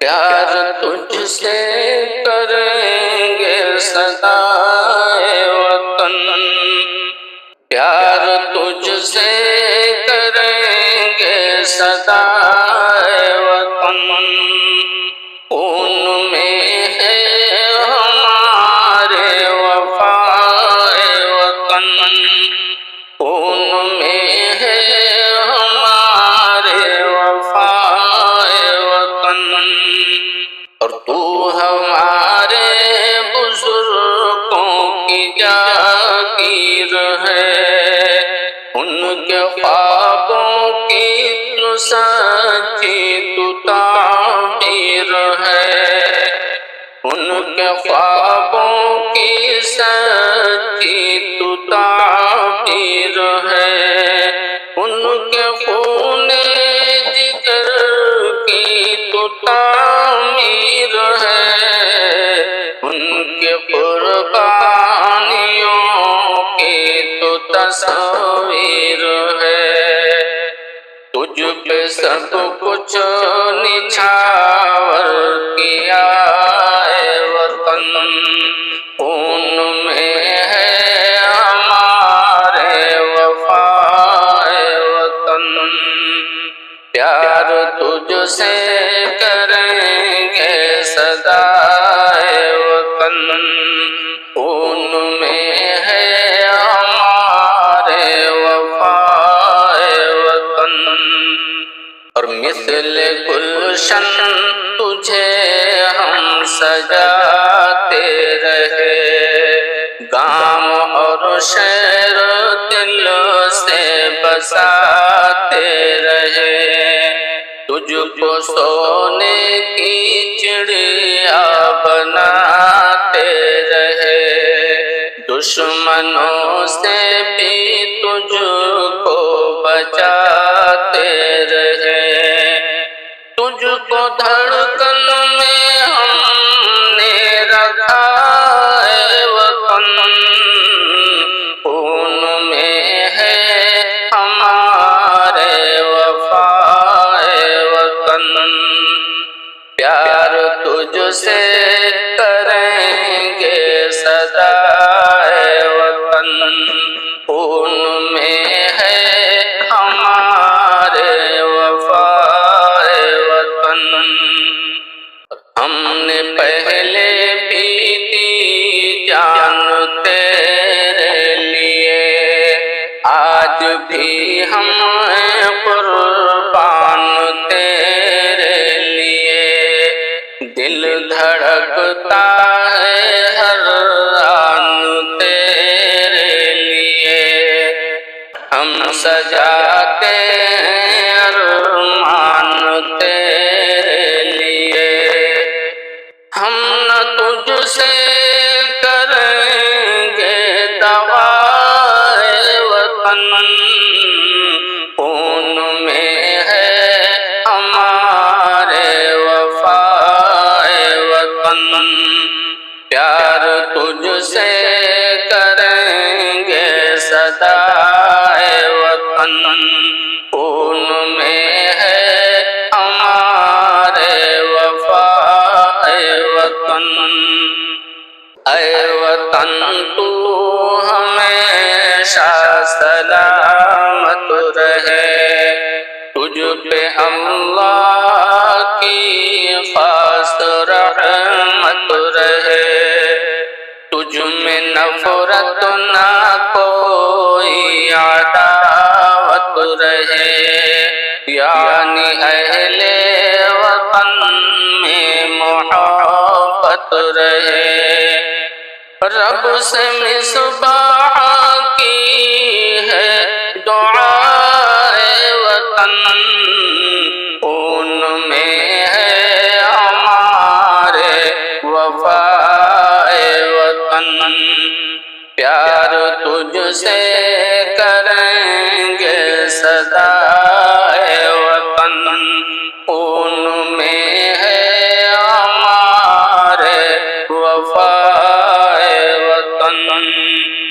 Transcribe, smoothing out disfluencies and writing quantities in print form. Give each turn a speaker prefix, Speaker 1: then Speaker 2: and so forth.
Speaker 1: پیار تجھ سے کریں گے صدائے وطن، پیار تجھ سے کریں گے صدائے وطن، خون میں ہے ہمارے وفائے وطن، خون میں ہے ہمارے وفائے وطن، اور تو ہمارے بزرگوں کی جاگیر ہے، ان کے خوابوں کی تو سچی تو تعبیر ہے، ان کے خوابوں کی سچی تو تعبیر ہے، ان کے خون جگر کی تو تعمیر ہے، ان کے قربانیوں کی تو تصویر ہے، تجھ پہ سب کچھ نچھاور کیا اے وطن، خون میں ہے ہمارے وفائے وطن، پیار تجھ سے کریں گے صدائے وطن، خون میں ہے ہمارے وفائے وطن، اور مثل گلشن تجھے ہم سجاتے رہے، گاؤں اور شہر دل سے بساتے رہے، تجھ کو سونے کی چڑیا بناتے رہے، دشمنوں سے بھی تجھ کو بچاتے رہے، تجھ کو دھڑکن میں ہم نے رکھا ہے وطن، خون میں ہے ہمارے وفائے وطن، پیار تجھ سے کریں گے صدائے وطن، خون میں ہے ہمارے وفائے وطن، ہم نے پہلے بھی دی جان تیرے لیے، آج بھی ہم ہیں قربان تیرے لیے، دل دھڑکتا ہے ہر آن تیرے لیے، ہم سجاتے ہیں ارمان تیرے لیے، ہم نہ تجھ سے کریں گے دعائے وطن، خون میں ہے ہمارے وفائے وطن، پیار تجھ سے کریں گے صدائے وطن، خون میں ہے ہمارے وفائے وطن، اے وطن تو ہمیشہ سلامت رہے، تجھ پہ اللہ کی خاص رحمت رہے، تجھ میں نفرت نہ کوئی عداوت رہے، یعنی اہل وطن میں محبت رہے، رب سے مصباح کی ہے دعائے وطن، خون میں ہے ہمارے وفائے وطن، پیار تجھ سے کریں گے صدائے وطن، خون میں ہے ہمارے وفائے وطن۔ وطن